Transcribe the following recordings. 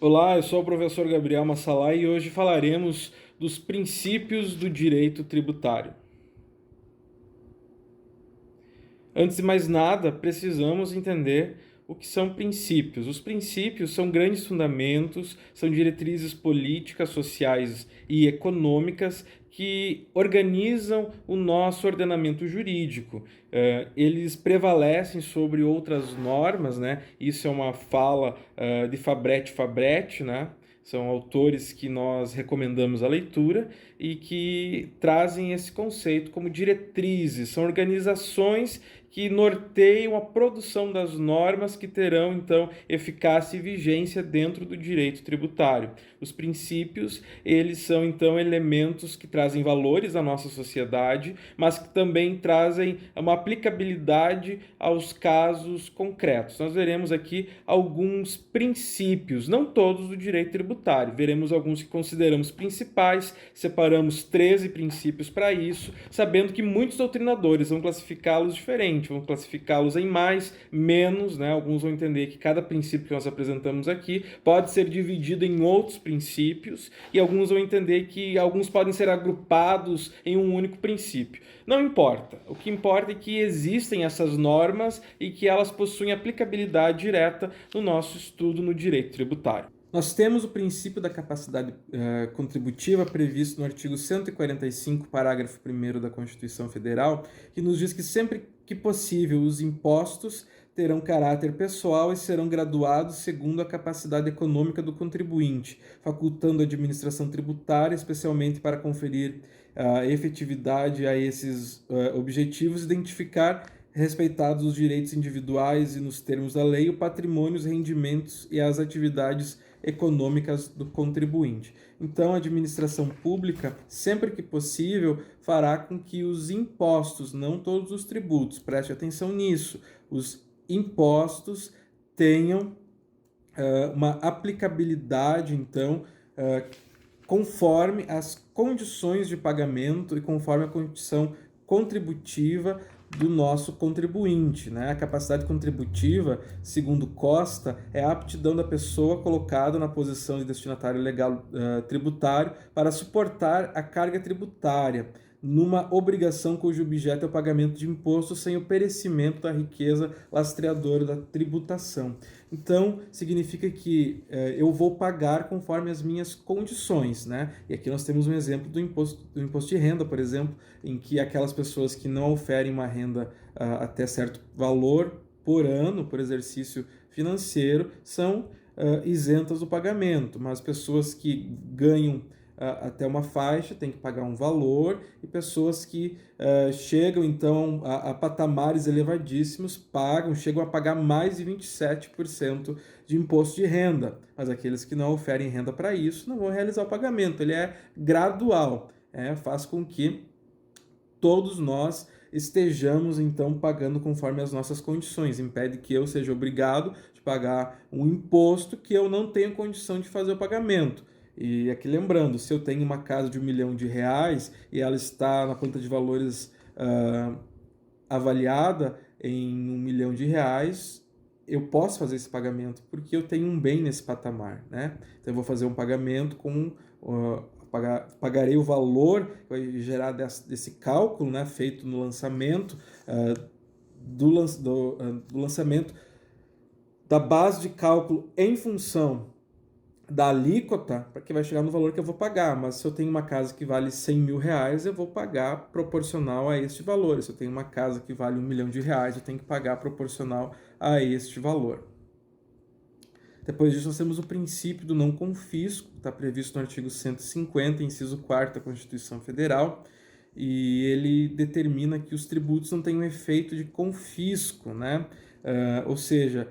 Olá, eu sou o professor Gabriel Massalá e hoje falaremos dos princípios do direito tributário. Antes de mais nada, precisamos entender o que são princípios. Os princípios são grandes fundamentos, são diretrizes políticas, sociais e econômicas que organizam o nosso ordenamento jurídico. Eles prevalecem sobre outras normas, né? Isso é uma fala de Fabretti, né? São autores que nós recomendamos a leitura e que trazem esse conceito como diretrizes, são organizações que norteiam a produção das normas que terão, então, eficácia e vigência dentro do direito tributário. Os princípios, eles são, então, elementos que trazem valores à nossa sociedade, mas que também trazem uma aplicabilidade aos casos concretos. Nós veremos aqui alguns princípios, não todos do direito tributário, veremos alguns que consideramos principais, separamos 13 princípios para isso, sabendo que muitos doutrinadores vão classificá-los diferente, vão classificá-los em mais, menos, né? Alguns vão entender que cada princípio que nós apresentamos aqui pode ser dividido em outros princípios e alguns vão entender que alguns podem ser agrupados em um único princípio. Não importa. O que importa é que existem essas normas e que elas possuem aplicabilidade direta no nosso estudo no direito tributário. Nós temos o princípio da capacidade contributiva previsto no artigo 145, parágrafo 1º da Constituição Federal, que nos diz que sempre que possível os impostos terão caráter pessoal e serão graduados segundo a capacidade econômica do contribuinte, facultando a administração tributária, especialmente para conferir efetividade a esses objetivos, identificar respeitados os direitos individuais e nos termos da lei, o patrimônio, os rendimentos e as atividades econômicas do contribuinte. Então, a administração pública, sempre que possível, fará com que os impostos, não todos os tributos, preste atenção nisso, os impostos tenham uma aplicabilidade, então, conforme as condições de pagamento e conforme a condição contributiva do nosso contribuinte, né? A capacidade contributiva, segundo Costa, é a aptidão da pessoa colocada na posição de destinatário legal tributário para suportar a carga tributária numa obrigação cujo objeto é o pagamento de imposto sem o perecimento da riqueza lastreadora da tributação. Então, significa que eu vou pagar conforme as minhas condições, né? E aqui nós temos um exemplo do imposto de renda, por exemplo, em que aquelas pessoas que não oferem uma renda até certo valor por ano, por exercício financeiro, são isentas do pagamento, mas pessoas que ganham até uma faixa têm que pagar um valor, e pessoas que chegam então a patamares elevadíssimos chegam a pagar mais de 27% de imposto de renda, mas aqueles que não oferem renda para isso não vão realizar o pagamento. Ele é gradual, faz com que todos nós estejamos então pagando conforme as nossas condições, impede que eu seja obrigado de pagar um imposto que eu não tenho condição de fazer o pagamento. E aqui lembrando, se eu tenho uma casa de R$ 1.000.000 e ela está na conta de valores avaliada em R$ 1.000.000, eu posso fazer esse pagamento porque eu tenho um bem nesse patamar, né? Então eu vou fazer um pagamento pagarei o valor que vai gerar desse cálculo, né, feito no lançamento do lançamento da base de cálculo em função da alíquota, para que vai chegar no valor que eu vou pagar. Mas se eu tenho uma casa que vale R$ 100.000, eu vou pagar proporcional a este valor. Se eu tenho uma casa que vale R$ 1.000.000, eu tenho que pagar proporcional a este valor. Depois disso, nós temos o princípio do não confisco, que está previsto no artigo 150, inciso 4º da Constituição Federal, e ele determina que os tributos não têm um efeito de confisco, né? Ou seja,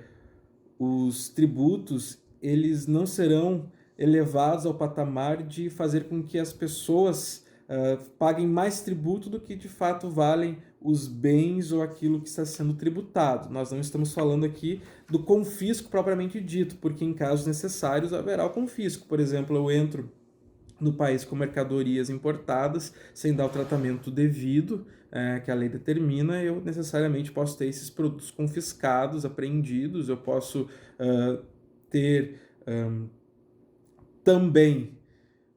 os tributos eles não serão elevados ao patamar de fazer com que as pessoas paguem mais tributo do que de fato valem os bens ou aquilo que está sendo tributado. Nós não estamos falando aqui do confisco propriamente dito, porque em casos necessários haverá o confisco. Por exemplo, eu entro no país com mercadorias importadas sem dar o tratamento devido que a lei determina, eu necessariamente posso ter esses produtos confiscados, apreendidos, eu posso ter Também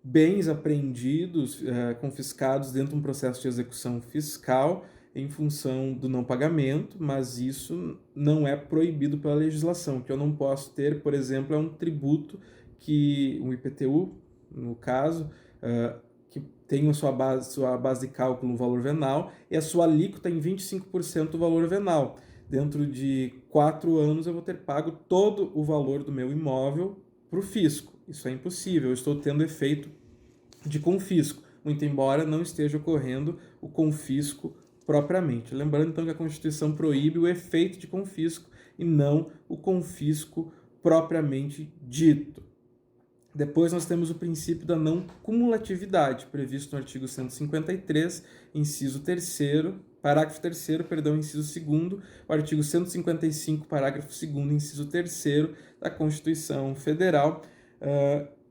bens apreendidos, confiscados dentro de um processo de execução fiscal em função do não pagamento, mas isso não é proibido pela legislação. O que eu não posso ter, por exemplo, é um tributo que um IPTU, no caso, que tem a sua base de cálculo no valor venal e a sua alíquota em 25% do valor venal. Dentro de 4 anos eu vou ter pago todo o valor do meu imóvel para o fisco. Isso é impossível, eu estou tendo efeito de confisco, muito embora não esteja ocorrendo o confisco propriamente. Lembrando então que a Constituição proíbe o efeito de confisco e não o confisco propriamente dito. Depois nós temos o princípio da não cumulatividade, previsto no artigo 153, inciso 3º, parágrafo 3º, perdão, inciso 2º, o artigo 155, parágrafo 2º, inciso 3º da Constituição Federal,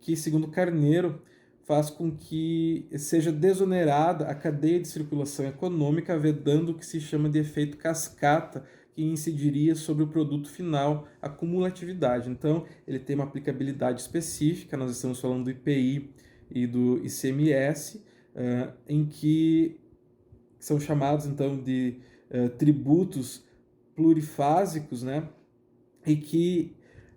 que, segundo Carneiro, faz com que seja desonerada a cadeia de circulação econômica, vedando o que se chama de efeito cascata, que incidiria sobre o produto final, a cumulatividade. Então, ele tem uma aplicabilidade específica, nós estamos falando do IPI e do ICMS, em que são chamados, então, de tributos plurifásicos, né? E que,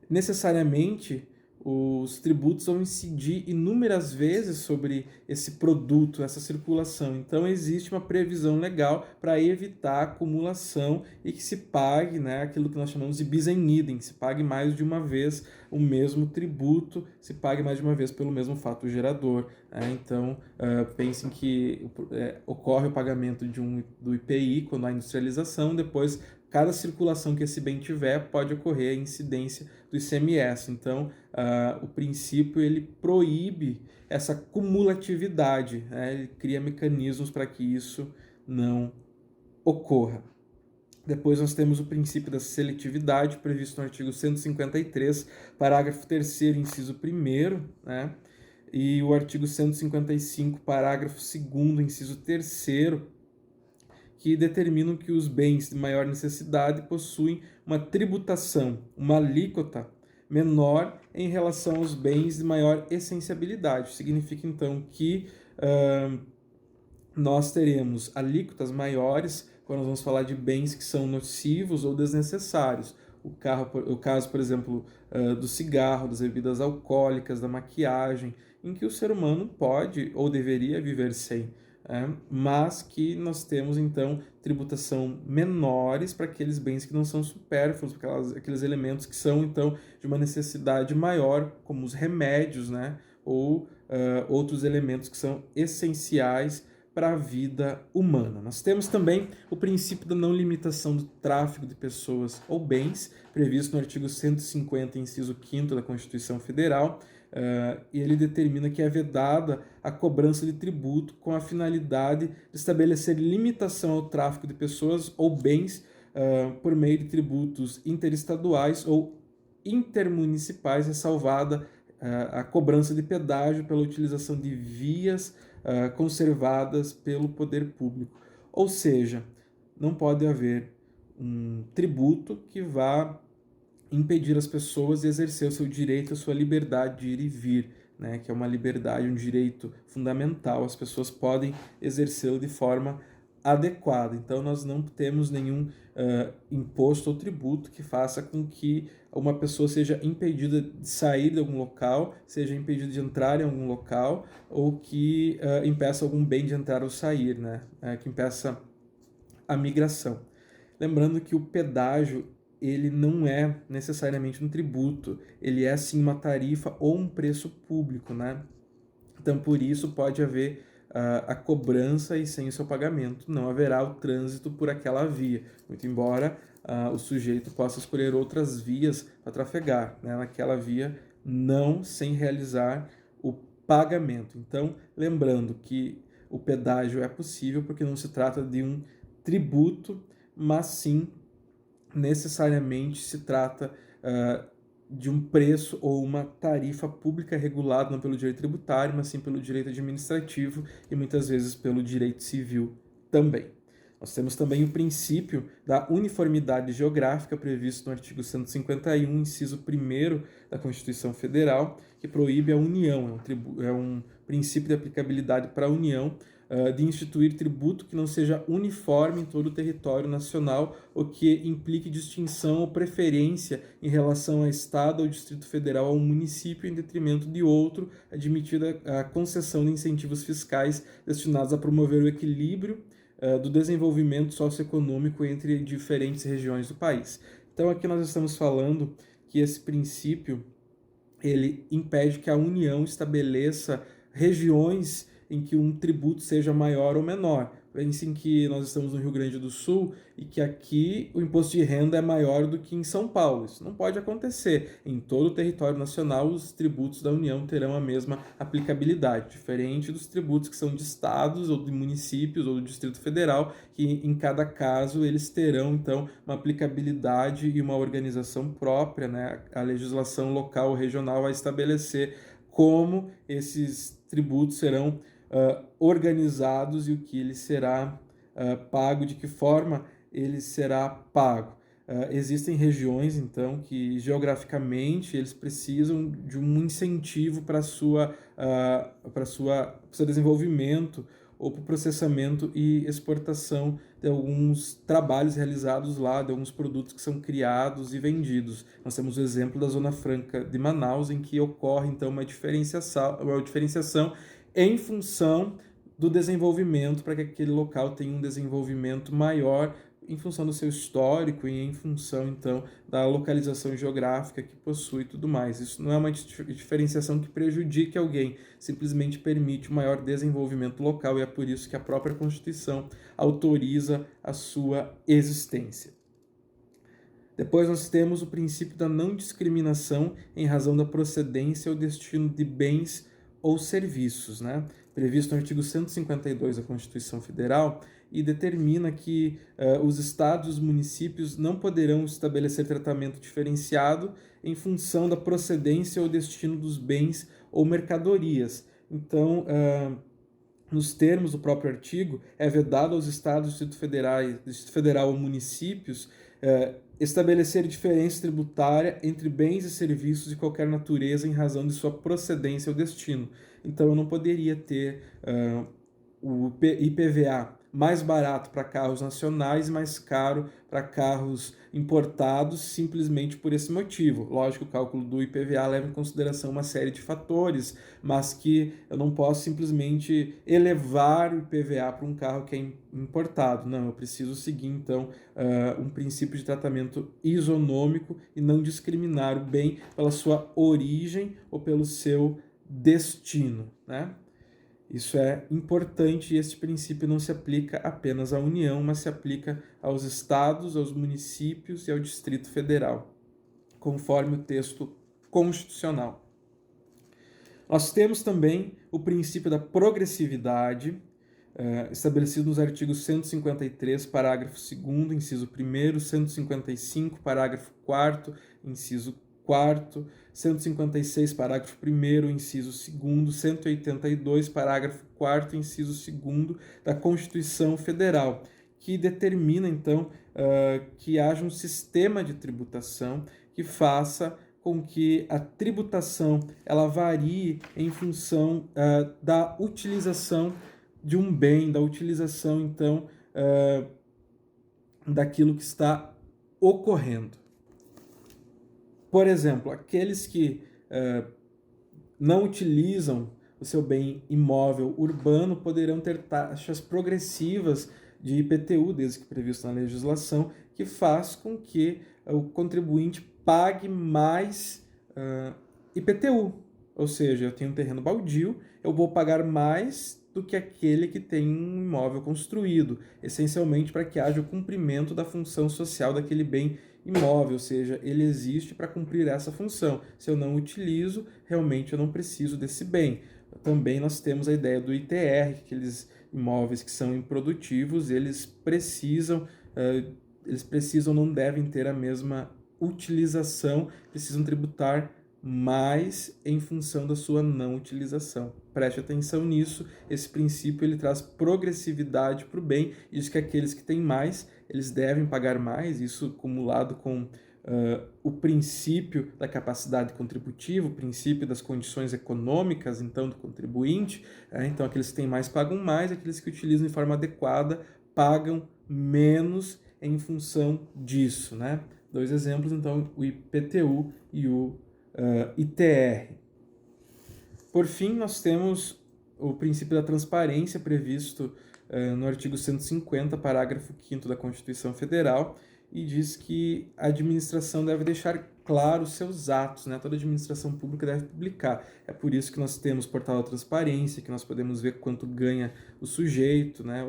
necessariamente, os tributos vão incidir inúmeras vezes sobre esse produto, essa circulação. Então, existe uma previsão legal para evitar a acumulação e que se pague, né, aquilo que nós chamamos de bis in idem, se pague mais de uma vez o mesmo tributo, se pague mais de uma vez pelo mesmo fato gerador. Então, pensem que ocorre o pagamento do IPI quando há industrialização, depois cada circulação que esse bem tiver pode ocorrer a incidência do ICMS. Então, o princípio ele proíbe essa cumulatividade, né? Ele cria mecanismos para que isso não ocorra. Depois nós temos o princípio da seletividade, previsto no artigo 153, parágrafo 3º, inciso 1º, né? E o artigo 155, parágrafo 2º, inciso 3º, que determinam que os bens de maior necessidade possuem uma tributação, uma alíquota menor em relação aos bens de maior essenciabilidade. Significa, então, que nós teremos alíquotas maiores quando nós vamos falar de bens que são nocivos ou desnecessários. O caso, por exemplo, do cigarro, das bebidas alcoólicas, da maquiagem, em que o ser humano pode ou deveria viver sem. Mas que nós temos, então, tributação menores para aqueles bens que não são supérfluos, aqueles elementos que são, então, de uma necessidade maior, como os remédios, né? Ou outros elementos que são essenciais para a vida humana. Nós temos também o princípio da não limitação do tráfico de pessoas ou bens, previsto no artigo 150, inciso 5º da Constituição Federal, e ele determina que é vedada a cobrança de tributo com a finalidade de estabelecer limitação ao tráfico de pessoas ou bens por meio de tributos interestaduais ou intermunicipais, ressalvada a cobrança de pedágio pela utilização de vias conservadas pelo poder público. Ou seja, não pode haver um tributo que vá impedir as pessoas de exercer o seu direito, a sua liberdade de ir e vir, né? Que é uma liberdade, um direito fundamental. As pessoas podem exercê-lo de forma adequada. Então, nós não temos nenhum imposto ou tributo que faça com que uma pessoa seja impedida de sair de algum local, seja impedida de entrar em algum local, ou que impeça algum bem de entrar ou sair, né? Que impeça a migração. Lembrando que o pedágio ele não é necessariamente um tributo, ele é sim uma tarifa ou um preço público, né? Então, por isso, pode haver a cobrança e sem o seu pagamento não haverá o trânsito por aquela via, muito embora o sujeito possa escolher outras vias para trafegar, né? Naquela via, não sem realizar o pagamento. Então, lembrando que o pedágio é possível porque não se trata de um tributo, mas sim necessariamente se trata de um preço ou uma tarifa pública regulada não pelo direito tributário, mas sim pelo direito administrativo e muitas vezes pelo direito civil também. Nós temos também o princípio da uniformidade geográfica previsto no artigo 151, inciso 1º da Constituição Federal, que proíbe a união, é um princípio de aplicabilidade para a União, de instituir tributo que não seja uniforme em todo o território nacional ou que implique distinção ou preferência em relação a Estado ou Distrito Federal ou município em detrimento de outro, admitida a concessão de incentivos fiscais destinados a promover o equilíbrio do desenvolvimento socioeconômico entre diferentes regiões do país. Então aqui nós estamos falando que esse princípio ele impede que a União estabeleça regiões em que um tributo seja maior ou menor. Pensem que nós estamos no Rio Grande do Sul e que aqui o imposto de renda é maior do que em São Paulo. Isso não pode acontecer. Em todo o território nacional, os tributos da União terão a mesma aplicabilidade, diferente dos tributos que são de estados ou de municípios ou do Distrito Federal, que em cada caso eles terão, então, uma aplicabilidade e uma organização própria, né? A legislação local ou regional vai estabelecer como esses tributos serão organizados e o que ele será pago, de que forma ele será pago. Existem regiões, então, que geograficamente eles precisam de um incentivo para seu desenvolvimento ou para o processamento e exportação de alguns trabalhos realizados lá, de alguns produtos que são criados e vendidos. Nós temos o exemplo da Zona Franca de Manaus, em que ocorre, então, uma diferenciação em função do desenvolvimento, para que aquele local tenha um desenvolvimento maior em função do seu histórico e em função, então, da localização geográfica que possui e tudo mais. Isso não é uma diferenciação que prejudique alguém, simplesmente permite um maior desenvolvimento local e é por isso que a própria Constituição autoriza a sua existência. Depois nós temos o princípio da não discriminação em razão da procedência ou destino de bens ou serviços, né? Previsto no artigo 152 da Constituição Federal, e determina que os estados e os municípios não poderão estabelecer tratamento diferenciado em função da procedência ou destino dos bens ou mercadorias. Então, nos termos do próprio artigo, é vedado aos estados, Distrito Federal ou municípios estabelecer diferença tributária entre bens e serviços de qualquer natureza em razão de sua procedência ou destino. Então, eu não poderia ter o IPVA mais barato para carros nacionais e mais caro para carros importados simplesmente por esse motivo. Lógico, o cálculo do IPVA leva em consideração uma série de fatores, mas que eu não posso simplesmente elevar o IPVA para um carro que é importado. Não, eu preciso seguir, então, um princípio de tratamento isonômico e não discriminar o bem pela sua origem ou pelo seu destino, né? Isso é importante e este princípio não se aplica apenas à União, mas se aplica aos estados, aos municípios e ao Distrito Federal, conforme o texto constitucional. Nós temos também o princípio da progressividade, estabelecido nos artigos 153, parágrafo 2º, inciso 1º, 155, parágrafo 4º, inciso 4º, 156, parágrafo 1º, inciso 2º, 182, parágrafo 4º, inciso 2º da Constituição Federal, que determina, então, que haja um sistema de tributação que faça com que a tributação ela varie em função da utilização de um bem, da utilização, então, daquilo que está ocorrendo. Por exemplo, aqueles que não utilizam o seu bem imóvel urbano poderão ter taxas progressivas de IPTU, desde que previsto na legislação, que faz com que o contribuinte pague mais IPTU. Ou seja, eu tenho um terreno baldio, eu vou pagar mais do que aquele que tem um imóvel construído, essencialmente para que haja o cumprimento da função social daquele bem imóvel, ou seja, ele existe para cumprir essa função. Se eu não utilizo, realmente eu não preciso desse bem. Também nós temos a ideia do ITR, aqueles imóveis que são improdutivos, eles precisam, não devem ter a mesma utilização, precisam tributar mas em função da sua não utilização. Preste atenção nisso, esse princípio ele traz progressividade para o bem, e diz que aqueles que têm mais, eles devem pagar mais, isso acumulado com o princípio da capacidade contributiva, o princípio das condições econômicas, então, do contribuinte. Então, aqueles que têm mais pagam mais, aqueles que utilizam de forma adequada pagam menos em função disso, né? Dois exemplos, então, o IPTU e o ITR. Por fim, nós temos o princípio da transparência previsto no artigo 150, parágrafo 5º da Constituição Federal, e diz que a administração deve deixar claro os seus atos, né? Toda administração pública deve publicar. É por isso que nós temos portal da transparência, que nós podemos ver quanto ganha o sujeito, né?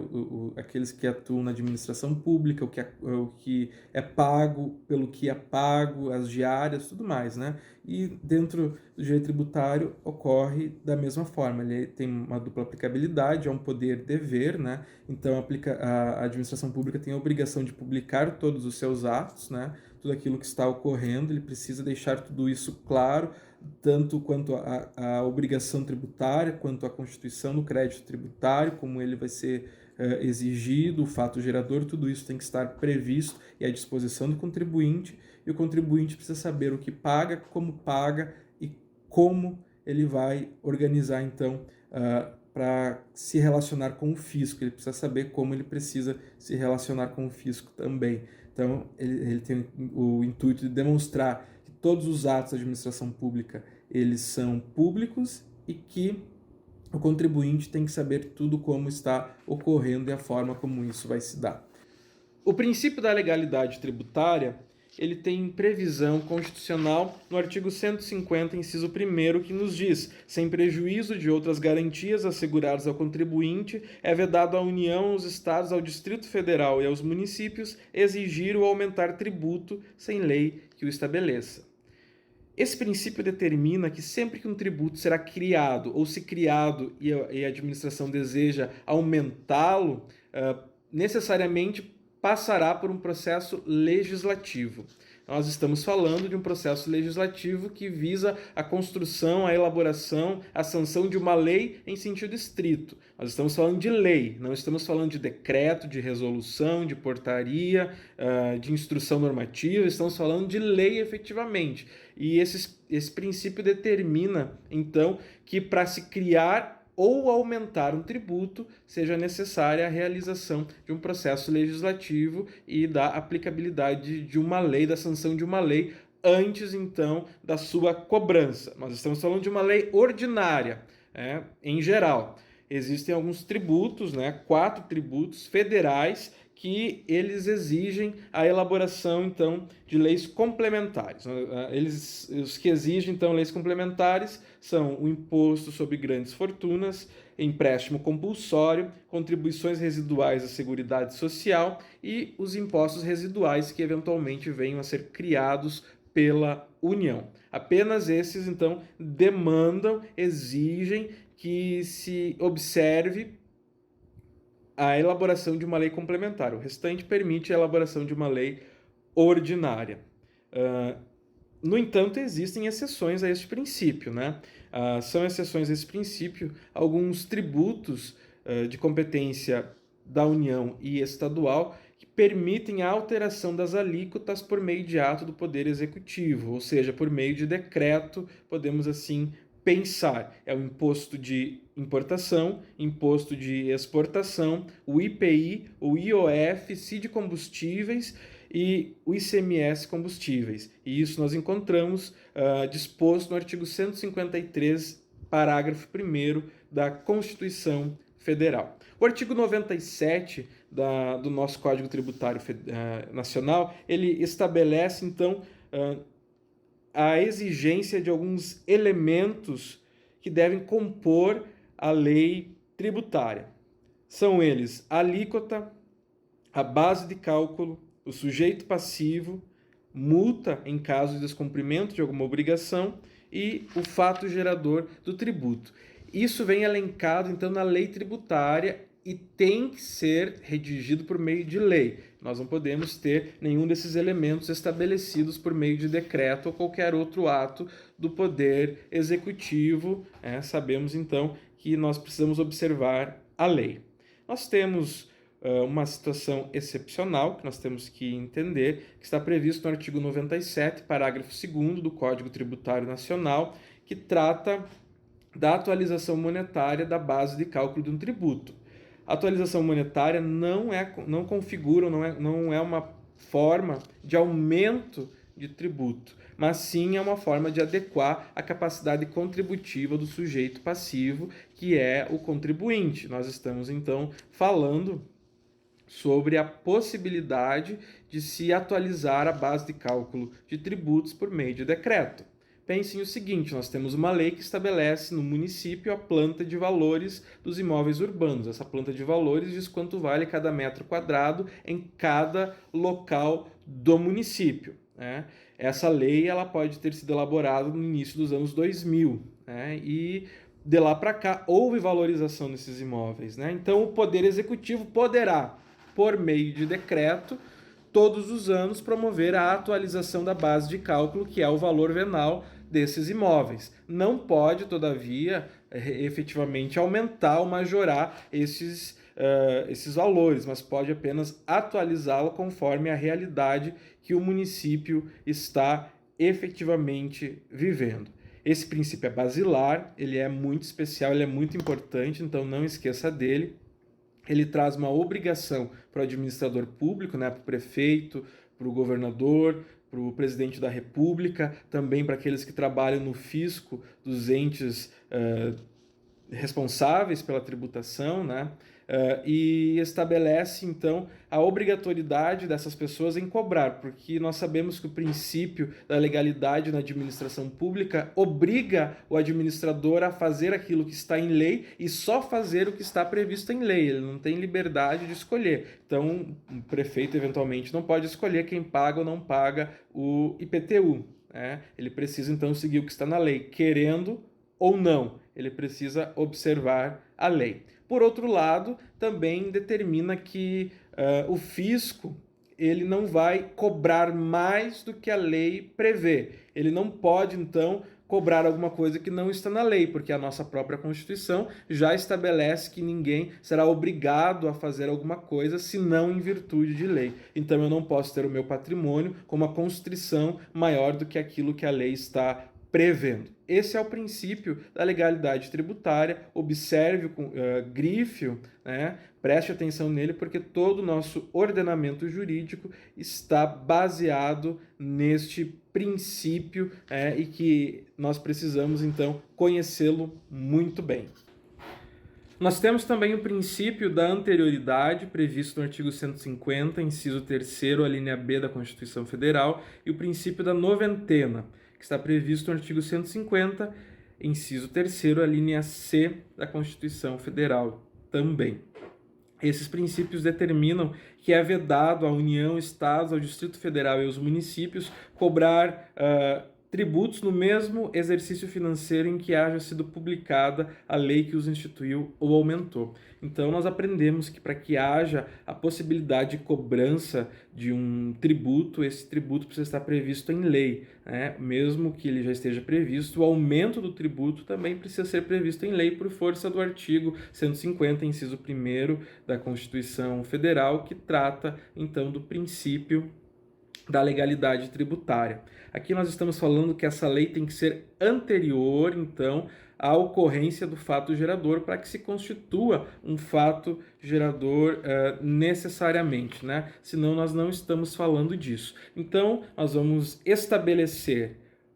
Aqueles que atuam na administração pública, o que é pago, pelo que é pago, as diárias, tudo mais, né? E dentro do direito tributário ocorre da mesma forma. Ele tem uma dupla aplicabilidade, é um poder-dever, né? Então a administração pública tem a obrigação de publicar todos os seus atos, né? Tudo aquilo que está ocorrendo, ele precisa deixar tudo isso claro, tanto quanto a obrigação tributária, quanto a constituição do crédito tributário, como ele vai ser exigido, o fato gerador, tudo isso tem que estar previsto e à disposição do contribuinte, e o contribuinte precisa saber o que paga, e como ele vai organizar, então, para se relacionar com o fisco. Ele precisa saber como ele precisa se relacionar com o fisco também. Então, ele tem o intuito de demonstrar que todos os atos da administração pública, eles são públicos e que o contribuinte tem que saber tudo como está ocorrendo e a forma como isso vai se dar. O princípio da legalidade tributária, ele tem previsão constitucional no artigo 150, inciso 1º, que nos diz: sem prejuízo de outras garantias asseguradas ao contribuinte, é vedado à União, aos Estados, ao Distrito Federal e aos municípios exigir ou aumentar tributo sem lei que o estabeleça. Esse princípio determina que sempre que um tributo será criado, ou se criado e a administração deseja aumentá-lo, necessariamente passará por um processo legislativo. Nós estamos falando de um processo legislativo que visa a construção, a elaboração, a sanção de uma lei em sentido estrito. Nós estamos falando de lei, não estamos falando de decreto, de resolução, de portaria, de instrução normativa, estamos falando de lei efetivamente. E esse princípio determina, então, que para se criar ou aumentar um tributo, seja necessária a realização de um processo legislativo e da aplicabilidade de uma lei, da sanção de uma lei, antes, então, da sua cobrança. Nós estamos falando de uma lei ordinária, em geral. Existem alguns tributos, 4 tributos federais, que eles exigem a elaboração, então, de leis complementares. Os que exigem, então, leis complementares são o imposto sobre grandes fortunas, empréstimo compulsório, contribuições residuais à Seguridade Social e os impostos residuais que eventualmente venham a ser criados pela União. Apenas esses, então, demandam, exigem que se observe a elaboração de uma lei complementar. O restante permite a elaboração de uma lei ordinária. No entanto, existem exceções a este princípio, São exceções a esse princípio alguns tributos de competência da União e estadual que permitem a alteração das alíquotas por meio de ato do Poder Executivo, ou seja, por meio de decreto, podemos assim pensar. É o imposto de importação, imposto de exportação, o IPI, o IOF, CID combustíveis e o ICMS combustíveis. E isso nós encontramos disposto no artigo 153, parágrafo 1º da Constituição Federal. O artigo 97 do nosso Código Tributário Nacional, ele estabelece, então, a exigência de alguns elementos que devem compor a lei tributária. São eles a alíquota, a base de cálculo, o sujeito passivo, multa em caso de descumprimento de alguma obrigação e o fato gerador do tributo. Isso vem elencado, então, na lei tributária e tem que ser redigido por meio de lei. Nós não podemos ter nenhum desses elementos estabelecidos por meio de decreto ou qualquer outro ato do Poder Executivo. Sabemos, então, que nós precisamos observar a lei. Nós temos uma situação excepcional que nós temos que entender, que está previsto no artigo 97, parágrafo 2º do Código Tributário Nacional, que trata da atualização monetária da base de cálculo de um tributo. A atualização monetária não configura, não é uma forma de aumento de tributo, mas sim é uma forma de adequar a capacidade contributiva do sujeito passivo, que é o contribuinte. Nós estamos, então, falando sobre a possibilidade de se atualizar a base de cálculo de tributos por meio de decreto. Pensem o seguinte, nós temos uma lei que estabelece no município a planta de valores dos imóveis urbanos. Essa planta de valores diz quanto vale cada metro quadrado em cada local do município. Essa lei ela pode ter sido elaborada no início dos anos 2000, e de lá para cá houve valorização desses imóveis. Então o Poder Executivo poderá, por meio de decreto, todos os anos promover a atualização da base de cálculo, que é o valor venal desses imóveis. Não pode, todavia, efetivamente aumentar ou majorar esses valores, mas pode apenas atualizá-lo conforme a realidade que o município está efetivamente vivendo. Esse princípio é basilar, ele é muito especial, ele é muito importante, então não esqueça dele. Ele traz uma obrigação para o administrador público, para o prefeito, para o governador, para o presidente da República, também para aqueles que trabalham no fisco dos entes responsáveis pela tributação, e estabelece, então, a obrigatoriedade dessas pessoas em cobrar, porque nós sabemos que o princípio da legalidade na administração pública obriga o administrador a fazer aquilo que está em lei e só fazer o que está previsto em lei. Ele não tem liberdade de escolher. Então, o prefeito, eventualmente, não pode escolher quem paga ou não paga o IPTU. Ele precisa, então, seguir o que está na lei, querendo ou não. Ele precisa observar a lei. Por outro lado, também determina que o fisco ele não vai cobrar mais do que a lei prevê. Ele não pode, então, cobrar alguma coisa que não está na lei, porque a nossa própria Constituição já estabelece que ninguém será obrigado a fazer alguma coisa senão em virtude de lei. Então eu não posso ter o meu patrimônio com uma constrição maior do que aquilo que a lei está prevendo. Esse é o princípio da legalidade tributária. Observe, grife-o, preste atenção nele, porque todo o nosso ordenamento jurídico está baseado neste princípio e que nós precisamos, então, conhecê-lo muito bem. Nós temos também o princípio da anterioridade, previsto no artigo 150, inciso 3º, a linha B da Constituição Federal, e o princípio da noventena, que está previsto no artigo 150, inciso 3º, a linha C da Constituição Federal também. Esses princípios determinam que é vedado à União, Estados, ao Distrito Federal e aos municípios cobrar tributos no mesmo exercício financeiro em que haja sido publicada a lei que os instituiu ou aumentou. Então, nós aprendemos que para que haja a possibilidade de cobrança de um tributo, esse tributo precisa estar previsto em lei. Mesmo que ele já esteja previsto, o aumento do tributo também precisa ser previsto em lei por força do artigo 150, inciso 1º da Constituição Federal, que trata, então, do princípio da legalidade tributária. Aqui nós estamos falando que essa lei tem que ser anterior, então, à ocorrência do fato gerador para que se constitua um fato gerador necessariamente, Senão nós não estamos falando disso. Então, nós vamos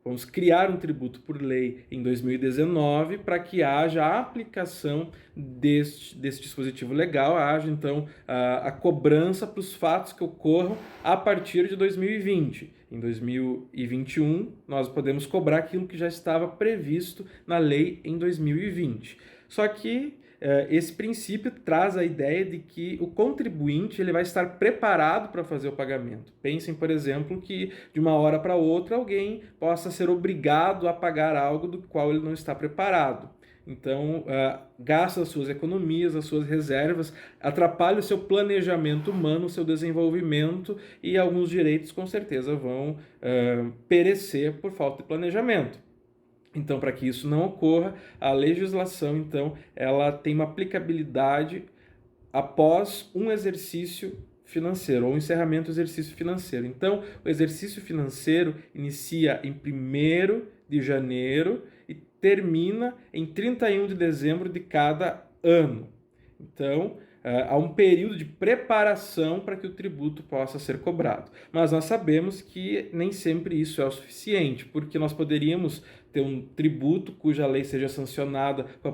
vamos criar um tributo por lei em 2019 para que haja a aplicação desse dispositivo legal, haja então a cobrança para os fatos que ocorram a partir de 2020. Em 2021, nós podemos cobrar aquilo que já estava previsto na lei em 2020. Só que esse princípio traz a ideia de que o contribuinte ele vai estar preparado para fazer o pagamento. Pensem, por exemplo, que de uma hora para outra alguém possa ser obrigado a pagar algo do qual ele não está preparado. Então, gasta as suas economias, as suas reservas, atrapalha o seu planejamento humano, o seu desenvolvimento, e alguns direitos com certeza vão perecer por falta de planejamento. Então, para que isso não ocorra, a legislação, então, ela tem uma aplicabilidade após um exercício financeiro, ou um encerramento do exercício financeiro. Então, o exercício financeiro inicia em 1º de janeiro e termina em 31 de dezembro de cada ano. Então, há um período de preparação para que o tributo possa ser cobrado. Mas nós sabemos que nem sempre isso é o suficiente, porque nós poderíamos ter um tributo cuja lei seja sancionada com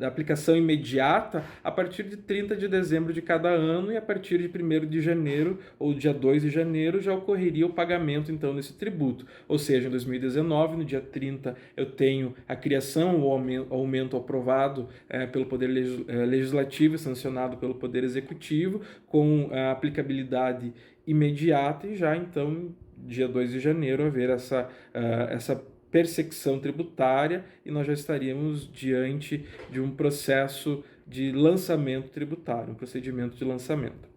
aplicação imediata a partir de 30 de dezembro de cada ano, e a partir de 1º de janeiro ou dia 2 de janeiro já ocorreria o pagamento então desse tributo. Ou seja, em 2019, no dia 30, eu tenho a criação ou aumento aprovado pelo Poder Legislativo e sancionado pelo Poder Executivo, com a aplicabilidade imediata, e já então, dia 2 de janeiro, haver essa persecução tributária, e nós já estaríamos diante de um processo de lançamento tributário, um procedimento de lançamento.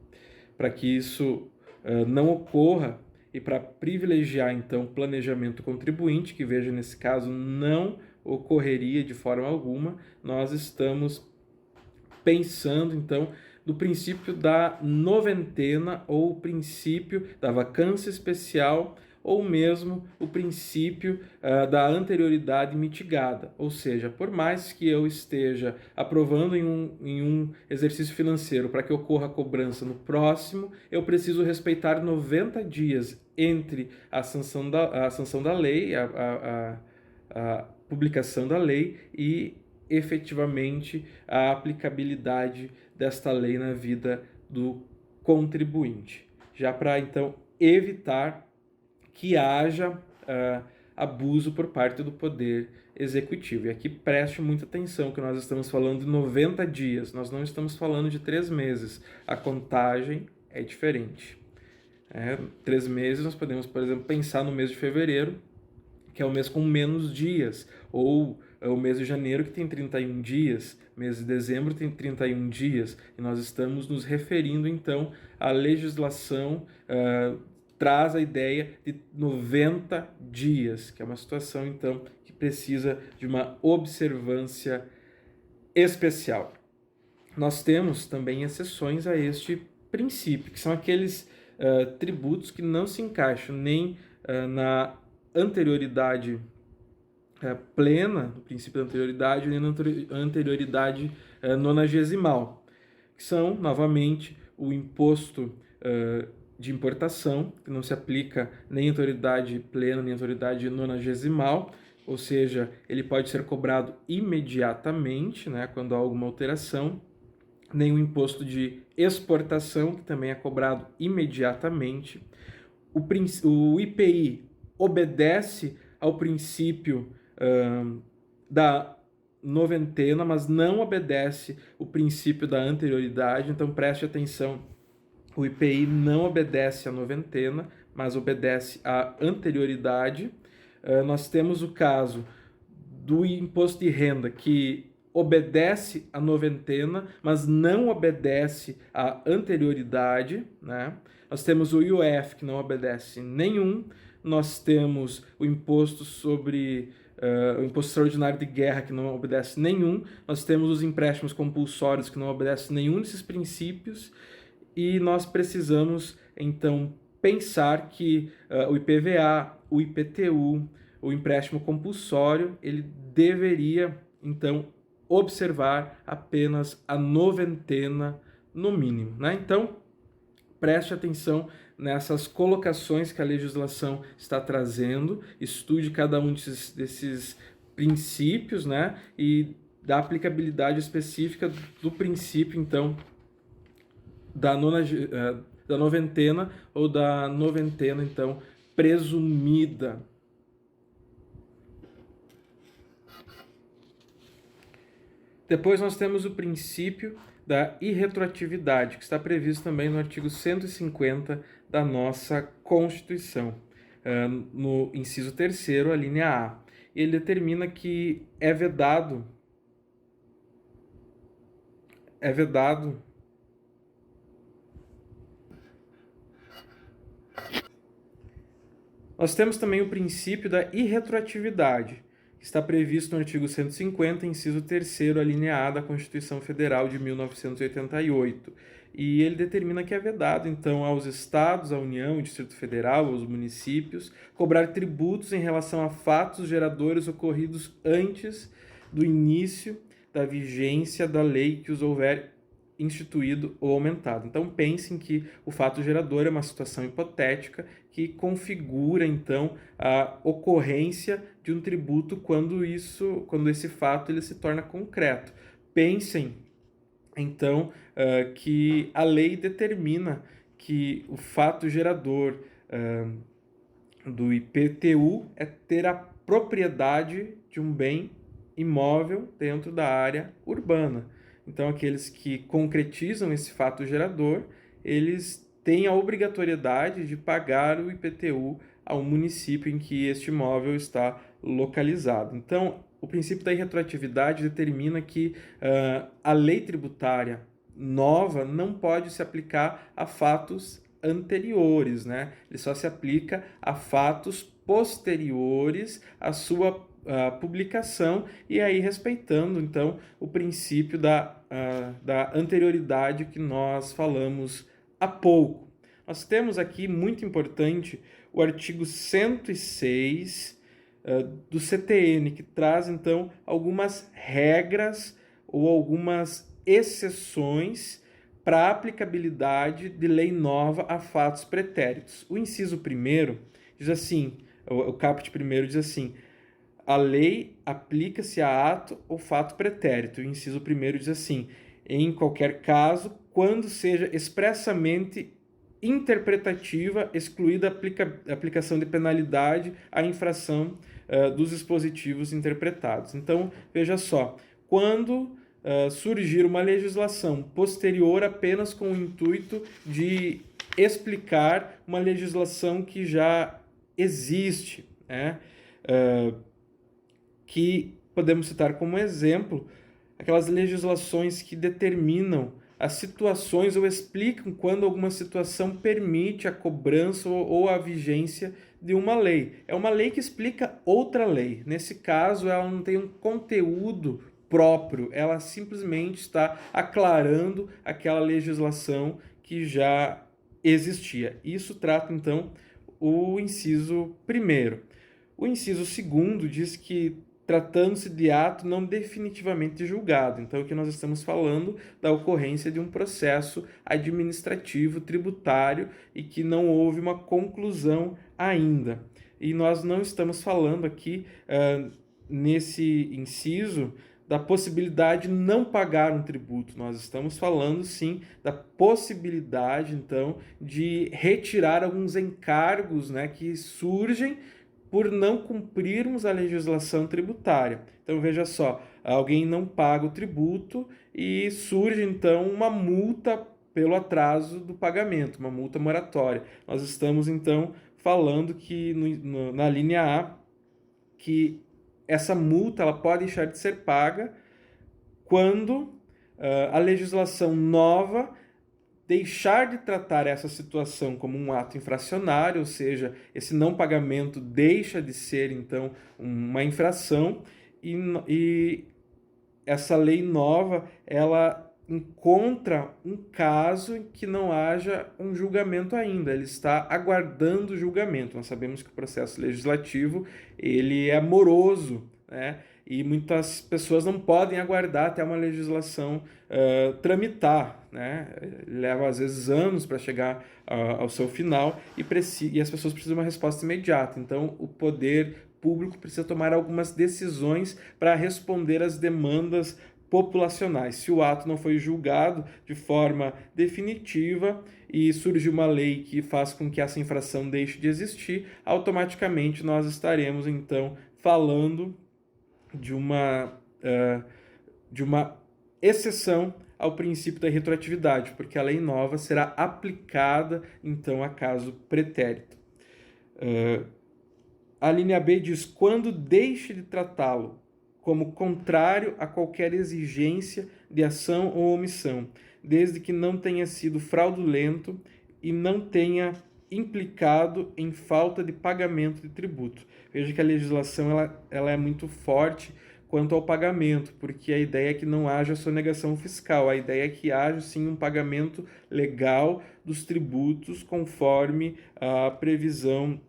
Para que isso não ocorra, e para privilegiar então o planejamento contribuinte, que veja nesse caso não ocorreria de forma alguma, nós estamos pensando então do princípio da noventena, ou o princípio da vacância especial, ou mesmo o princípio da anterioridade mitigada. Ou seja, por mais que eu esteja aprovando em um exercício financeiro para que ocorra a cobrança no próximo, eu preciso respeitar 90 dias entre a sanção da lei, a publicação da lei, e efetivamente a aplicabilidade desta lei na vida do contribuinte. Já para então evitar que haja abuso por parte do Poder Executivo. E aqui preste muita atenção que nós estamos falando de 90 dias, nós não estamos falando de 3 meses. A contagem é diferente. 3 meses nós podemos, por exemplo, pensar no mês de fevereiro, que é o mês com menos dias, ou o mês de janeiro, que tem 31 dias, mês de dezembro tem 31 dias, e nós estamos nos referindo então à legislação traz a ideia de 90 dias, que é uma situação, então, que precisa de uma observância especial. Nós temos também exceções a este princípio, que são aqueles tributos que não se encaixam nem na anterioridade plena, no princípio da anterioridade, nem na anterioridade nonagesimal, que são, novamente, o imposto de importação, que não se aplica nem autoridade plena, nem autoridade nonagesimal, ou seja, ele pode ser cobrado imediatamente, né, quando há alguma alteração, nem o imposto de exportação, que também é cobrado imediatamente. O IPI obedece ao princípio da noventena, mas não obedece o princípio da anterioridade, então preste atenção. O IPI não obedece à noventena, mas obedece à anterioridade. Nós temos o caso do imposto de renda, que obedece à noventena, mas não obedece à anterioridade, né? Nós temos o IOF, que não obedece nenhum. Nós temos o imposto sobre o imposto extraordinário de guerra, que não obedece nenhum. Nós temos os empréstimos compulsórios, que não obedecem nenhum desses princípios. E nós precisamos, então, pensar que o IPVA, o IPTU, o empréstimo compulsório, ele deveria, então, observar apenas a noventena no mínimo, né? Então, preste atenção nessas colocações que a legislação está trazendo, estude cada um desses princípios, né? E da aplicabilidade específica do princípio, então, da noventena, ou da noventena, então, presumida. Depois nós temos o princípio da irretroatividade, que está previsto também no artigo 150 da nossa Constituição, no inciso 3º, a linha A. Ele determina que é vedado é vedado. Nós temos também o princípio da irretroatividade, que está previsto no artigo 150, inciso 3º, alínea A da Constituição Federal de 1988. E ele determina que é vedado, então, aos estados, à União, ao Distrito Federal, aos municípios, cobrar tributos em relação a fatos geradores ocorridos antes do início da vigência da lei que os houver instituído ou aumentado. Então pensem que o fato gerador é uma situação hipotética que configura então a ocorrência de um tributo quando esse fato ele se torna concreto. Pensem então que a lei determina que o fato gerador do IPTU é ter a propriedade de um bem imóvel dentro da área urbana. Então, aqueles que concretizam esse fato gerador, eles têm a obrigatoriedade de pagar o IPTU ao município em que este imóvel está localizado. Então, o princípio da irretroatividade determina que a lei tributária nova não pode se aplicar a fatos anteriores, né? Ele só se aplica a fatos posteriores à sua publicação, e aí respeitando então o princípio da anterioridade que nós falamos há pouco. Nós temos aqui, muito importante, o artigo 106 do CTN, que traz então algumas regras ou algumas exceções para a aplicabilidade de lei nova a fatos pretéritos. O inciso 1º diz assim, o caput 1º diz assim: a lei aplica-se a ato ou fato pretérito. O inciso 1º diz assim: em qualquer caso, quando seja expressamente interpretativa, excluída a aplicação de penalidade à infração dos dispositivos interpretados. Então, veja só, quando surgir uma legislação posterior apenas com o intuito de explicar uma legislação que já existe, né? Que podemos citar como exemplo aquelas legislações que determinam as situações ou explicam quando alguma situação permite a cobrança ou a vigência de uma lei. É uma lei que explica outra lei. Nesse caso, ela não tem um conteúdo próprio, ela simplesmente está aclarando aquela legislação que já existia. Isso trata, então, o inciso 1º. O inciso 2º diz que tratando-se de ato não definitivamente julgado. Então, aqui nós estamos falando da ocorrência de um processo administrativo, tributário, e que não houve uma conclusão ainda. E nós não estamos falando aqui, nesse inciso, da possibilidade de não pagar um tributo. Nós estamos falando, sim, da possibilidade, então, de retirar alguns encargos, né, que surgem por não cumprirmos a legislação tributária. Então, veja só, alguém não paga o tributo e surge, então, uma multa pelo atraso do pagamento, uma multa moratória. Nós estamos, então, falando que na linha A, que essa multa ela pode deixar de ser paga quando a legislação nova deixar de tratar essa situação como um ato infracionário, ou seja, esse não pagamento deixa de ser, então, uma infração, e essa lei nova, ela encontra um caso em que não haja um julgamento ainda, ele está aguardando o julgamento. Nós sabemos que o processo legislativo, ele é moroso, né? E muitas pessoas não podem aguardar até uma legislação tramitar, né? Leva às vezes anos para chegar ao seu final e as pessoas precisam de uma resposta imediata. Então, o poder público precisa tomar algumas decisões para responder às demandas populacionais. Se o ato não foi julgado de forma definitiva e surge uma lei que faz com que essa infração deixe de existir, automaticamente nós estaremos então falando de uma exceção ao princípio da retroatividade, porque a lei nova será aplicada, então, a caso pretérito. A linha B diz: quando deixe de tratá-lo como contrário a qualquer exigência de ação ou omissão, desde que não tenha sido fraudulento e não tenha implicado em falta de pagamento de tributo. Veja que a legislação ela é muito forte quanto ao pagamento, porque a ideia é que não haja sonegação fiscal, a ideia é que haja sim um pagamento legal dos tributos conforme a previsão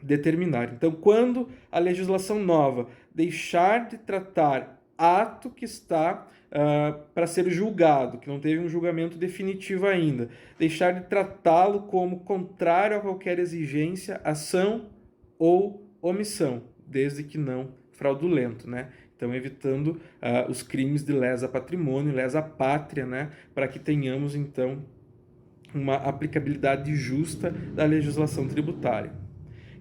determinar. Então, quando a legislação nova deixar de tratar ato que está para ser julgado, que não teve um julgamento definitivo ainda, deixar de tratá-lo como contrário a qualquer exigência, ação ou omissão, desde que não fraudulento, né? Então, evitando os crimes de lesa patrimônio, lesa pátria, né? Para que tenhamos, então, uma aplicabilidade justa da legislação tributária.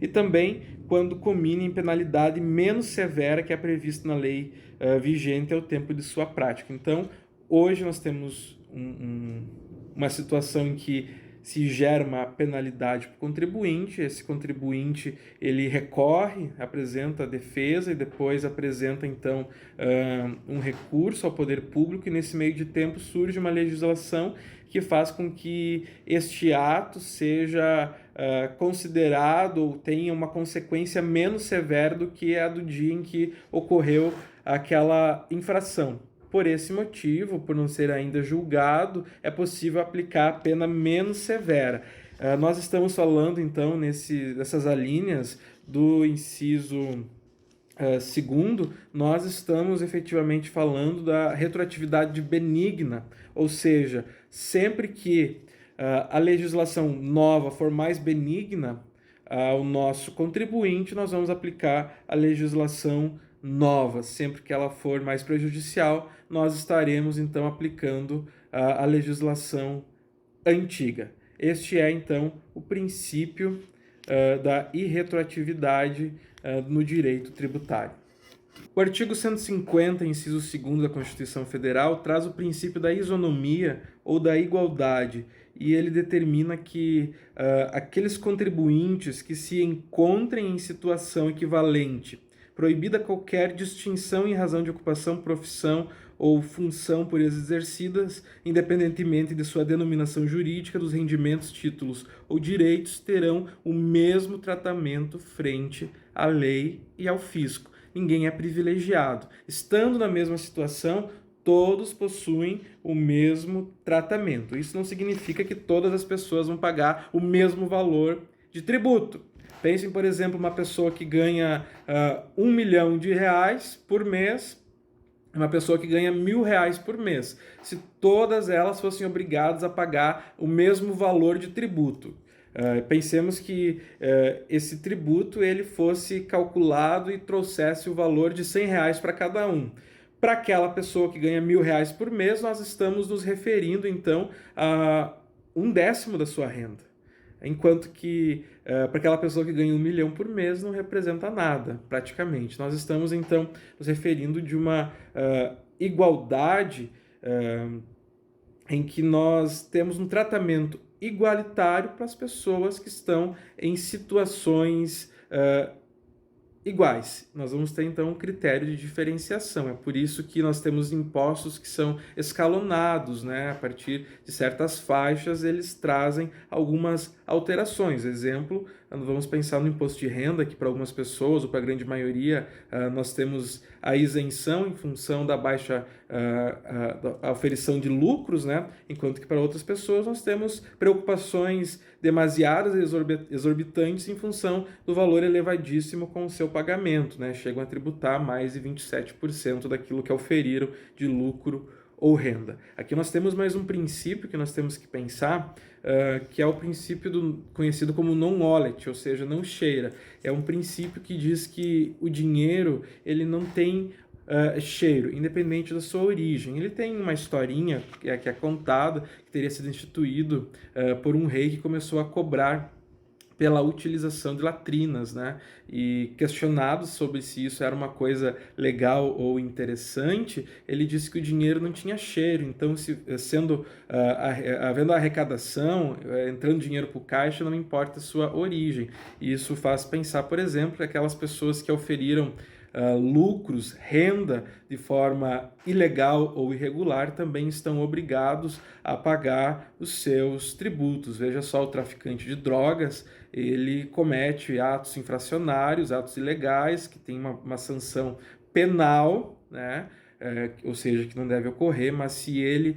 E também quando cominem penalidade menos severa que é prevista na lei vigente ao tempo de sua prática. Então, hoje nós temos uma situação em que se gera uma penalidade para o contribuinte, esse contribuinte ele recorre, apresenta a defesa e depois apresenta então um recurso ao poder público e nesse meio de tempo surge uma legislação que faz com que este ato seja considerado ou tenha uma consequência menos severa do que a do dia em que ocorreu aquela infração. Por esse motivo, por não ser ainda julgado, é possível aplicar a pena menos severa. Nós estamos falando, então, nessas alíneas do inciso segundo, nós estamos efetivamente falando da retroatividade benigna, ou seja, sempre que a legislação nova for mais benigna ao nosso contribuinte, nós vamos aplicar a legislação nova. Sempre que ela for mais prejudicial, nós estaremos então aplicando a legislação antiga. Este é então o princípio da irretroatividade no direito tributário. O artigo 150, inciso 2º da Constituição Federal, traz o princípio da isonomia ou da igualdade, e ele determina que aqueles contribuintes que se encontrem em situação equivalente, proibida qualquer distinção em razão de ocupação, profissão ou função por eles exercidas, independentemente de sua denominação jurídica, dos rendimentos, títulos ou direitos, terão o mesmo tratamento frente à lei e ao fisco. Ninguém é privilegiado. Estando na mesma situação, todos possuem o mesmo tratamento. Isso não significa que todas as pessoas vão pagar o mesmo valor de tributo. Pensem, por exemplo, uma pessoa que ganha R$1 milhão por mês, uma pessoa que ganha R$1.000 por mês. Se todas elas fossem obrigadas a pagar o mesmo valor de tributo. Pensemos que esse tributo ele fosse calculado e trouxesse o valor de R$100 para cada um. Para aquela pessoa que ganha R$1.000 por mês, nós estamos nos referindo, então, a 1/10 da sua renda. Enquanto que para aquela pessoa que ganha R$1 milhão por mês não representa nada, praticamente. Nós estamos, então, nos referindo de uma igualdade em que nós temos um tratamento igualitário para as pessoas que estão em situações iguais. Nós vamos ter, então, um critério de diferenciação. É por isso que nós temos impostos que são escalonados, né? A partir de certas faixas, eles trazem algumas alterações. Exemplo, vamos pensar no imposto de renda, que para algumas pessoas, ou para a grande maioria, nós temos a isenção em função da baixa a oferição de lucros, né? Enquanto que para outras pessoas nós temos preocupações demasiadas e exorbitantes em função do valor elevadíssimo com o seu pagamento, né? Chegam a tributar mais de 27% daquilo que oferiram de lucro ou renda. Aqui nós temos mais um princípio que nós temos que pensar, que é o princípio conhecido como non-olet, ou seja, não cheira. É um princípio que diz que o dinheiro ele não tem cheiro, independente da sua origem. Ele tem uma historinha que é contada, que teria sido instituído por um rei que começou a cobrar pela utilização de latrinas, né? E questionado sobre se isso era uma coisa legal ou interessante, ele disse que o dinheiro não tinha cheiro. Então, havendo arrecadação, entrando dinheiro para o caixa, não importa a sua origem. E isso faz pensar, por exemplo, aquelas pessoas que oferiram lucros, renda de forma ilegal ou irregular, também estão obrigados a pagar os seus tributos. Veja só, o traficante de drogas, ele comete atos infracionários, atos ilegais, que tem uma sanção penal, né? Ou seja, que não deve ocorrer, mas se ele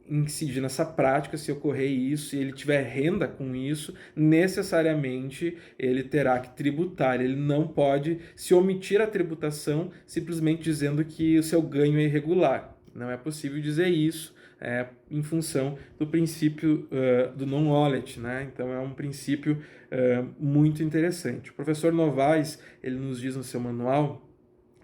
incidir nessa prática, se ocorrer isso, e ele tiver renda com isso, necessariamente ele terá que tributar. Ele não pode se omitir a tributação simplesmente dizendo que o seu ganho é irregular. Não é possível dizer isso em função do princípio do non-olet, né? Então é um princípio muito interessante. O professor Novaes, ele nos diz no seu manual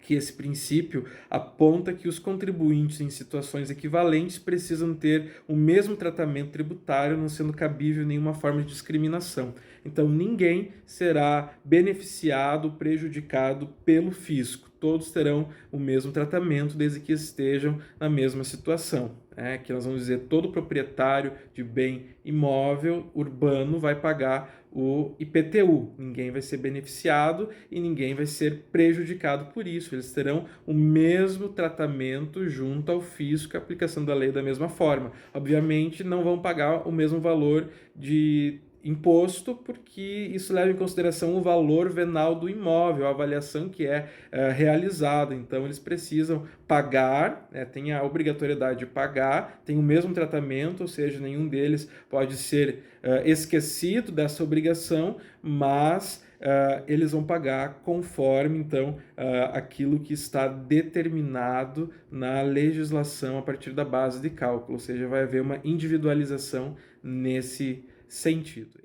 que esse princípio aponta que os contribuintes em situações equivalentes precisam ter o mesmo tratamento tributário, não sendo cabível nenhuma forma de discriminação. Então, ninguém será beneficiado, prejudicado pelo fisco. Todos terão o mesmo tratamento, desde que estejam na mesma situação. Que nós vamos dizer, todo proprietário de bem imóvel urbano vai pagar o IPTU. Ninguém vai ser beneficiado e ninguém vai ser prejudicado por isso. Eles terão o mesmo tratamento junto ao fisco, a aplicação da lei da mesma forma. Obviamente, não vão pagar o mesmo valor de imposto, porque isso leva em consideração o valor venal do imóvel, a avaliação que é realizada. Então, eles precisam pagar, tem a obrigatoriedade de pagar, tem o mesmo tratamento, ou seja, nenhum deles pode ser esquecido dessa obrigação, mas eles vão pagar conforme, então, aquilo que está determinado na legislação a partir da base de cálculo, ou seja, vai haver uma individualização nesse sentido.